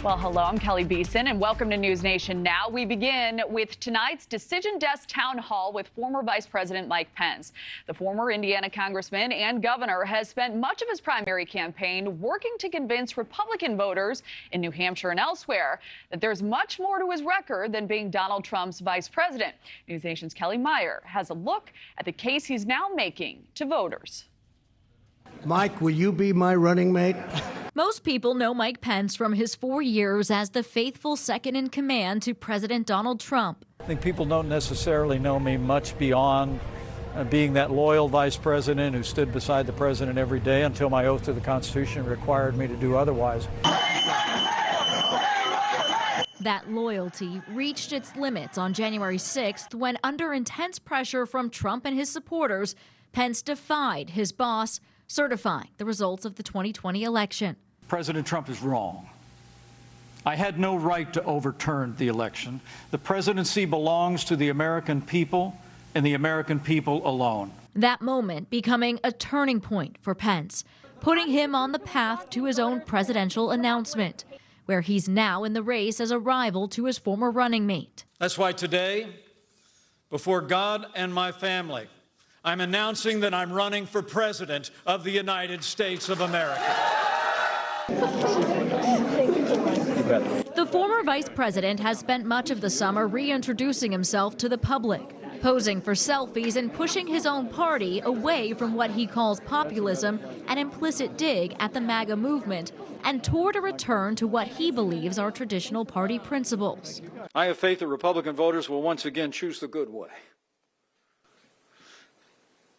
Well, hello, I'm Kellie Beeson, and welcome to NewsNation Now. We begin with tonight's Decision Desk Town Hall with former Vice President Mike Pence. The former Indiana congressman and governor has spent much of his primary campaign working to convince Republican voters in New Hampshire and elsewhere that there's much more to his record than being Donald Trump's vice president. NewsNation's Kellie Meyer has a look at the case he's now making to voters. Mike, will you be my running mate? Most people know Mike Pence from his 4 years as the faithful second in command to President Donald Trump. I think people don't necessarily know me much beyond being that loyal vice president who stood beside the president every day until my oath to the Constitution required me to do otherwise. That loyalty reached its limits on January 6th when, under intense pressure from Trump and his supporters, Pence defied his boss, certifying the results of the 2020 election. President Trump is wrong. I had no right to overturn the election. The presidency belongs to the American people and the American people alone. That moment becoming a turning point for Pence, putting him on the path to his own presidential announcement, where he's now in the race as a rival to his former running mate. That's why today, before God and my family, I'm announcing that I'm running for president of the United States of America. The former vice president has spent much of the summer reintroducing himself to the public, posing for selfies and pushing his own party away from what he calls populism, an implicit dig at the MAGA movement, and toward a return to what he believes are traditional party principles. I have faith that Republican voters will once again choose the good way.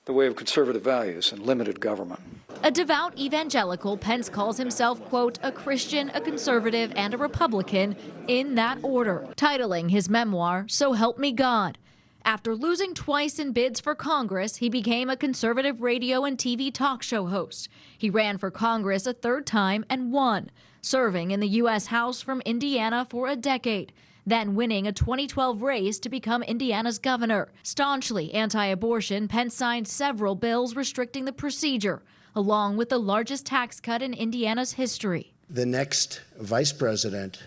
The way of conservative values and limited government. A devout evangelical, Pence calls himself, quote, a Christian, a conservative, and a Republican in that order, titling his memoir, So Help Me God. After losing twice in bids for Congress, he became a conservative radio and TV talk show host. He ran for Congress a third time and won, serving in the U.S. House from Indiana for a decade, then winning a 2012 race to become Indiana's governor. Staunchly anti-abortion, Pence signed several bills restricting the procedure, along with the largest tax cut in Indiana's history. The next vice president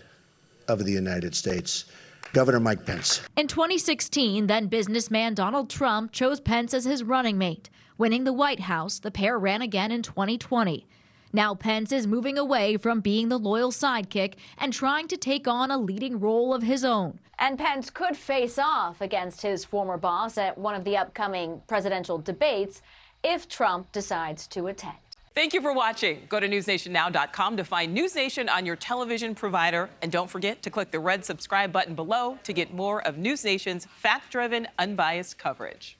of the United States, Governor Mike Pence. In 2016, then businessman Donald Trump chose Pence as his running mate. Winning the White House, the pair ran again in 2020. Now Pence is moving away from being the loyal sidekick and trying to take on a leading role of his own. And Pence could face off against his former boss at one of the upcoming presidential debates if Trump decides to attend. Thank you for watching. Go to newsnationnow.com to find NewsNation on your television provider. And don't forget to click the red subscribe button below to get more of NewsNation's fact-driven, unbiased coverage.